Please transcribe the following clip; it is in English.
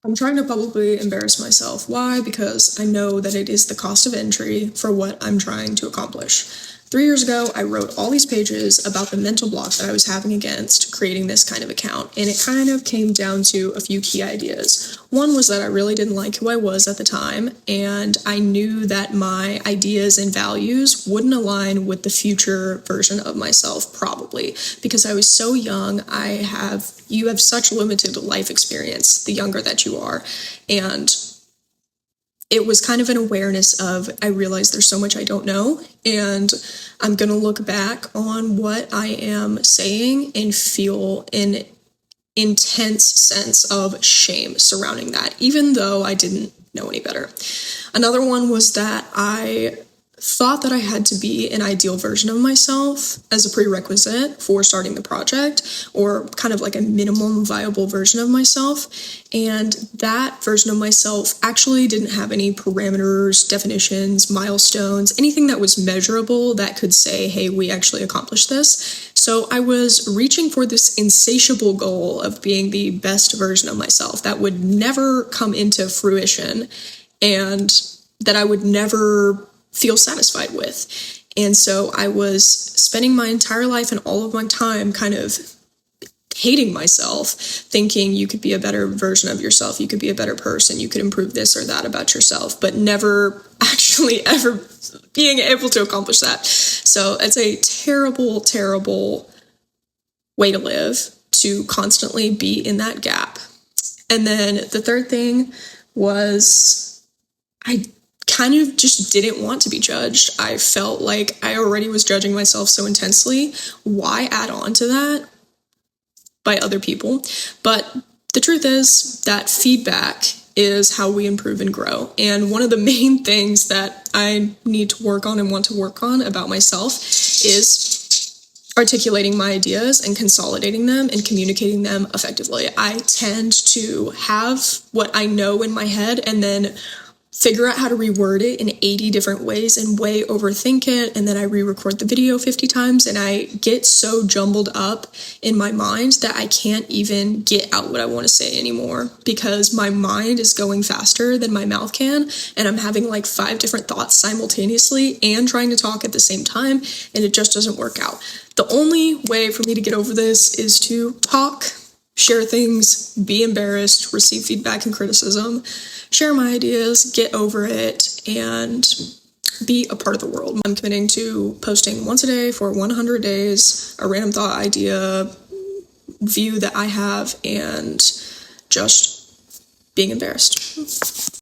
I'm trying to publicly embarrass myself. Why? Because I know that it is the cost of entry for what I'm trying to accomplish. 3 years ago, I wrote all these pages about the mental block that I was having against creating this kind of account, and it kind of came down to a few key ideas. One was that I really didn't like who I was at the time, and I knew that my ideas and values wouldn't align with the future version of myself, probably, because I was so young. You have such limited life experience the younger that you are, and it was kind of an awareness of, I realize there's so much I don't know, and I'm going to look back on what I am saying and feel an intense sense of shame surrounding that, even though I didn't know any better. Another one was that I thought that I had to be an ideal version of myself as a prerequisite for starting the project, or kind of like a minimum viable version of myself. And that version of myself actually didn't have any parameters, definitions, milestones, anything that was measurable that could say, hey, we actually accomplished this. So I was reaching for this insatiable goal of being the best version of myself that would never come into fruition and that I would never feel satisfied with. And so I was spending my entire life and all of my time kind of hating myself, thinking you could be a better version of yourself, you could be a better person, you could improve this or that about yourself, but never actually ever being able to accomplish that. So it's a terrible, terrible way to live, to constantly be in that gap. And then the third thing was I kind of just didn't want to be judged. I felt like I already was judging myself so intensely. Why add on to that by other people? But the truth is that feedback is how we improve and grow. And one of the main things that I need to work on and want to work on about myself is articulating my ideas and consolidating them and communicating them effectively. I tend to have what I know in my head and then figure out how to reword it in 80 different ways and way overthink it, and then I re-record the video 50 times, and I get so jumbled up in my mind that I can't even get out what I want to say anymore, because my mind is going faster than my mouth can, and I'm having like 5 different thoughts simultaneously and trying to talk at the same time, and it just doesn't work out. The only way for me to get over this is to talk, share things, be embarrassed, receive feedback and criticism, share my ideas, get over it, and be a part of the world. I'm committing to posting once a day for 100 days, a random thought, idea, view that I have, and just being embarrassed.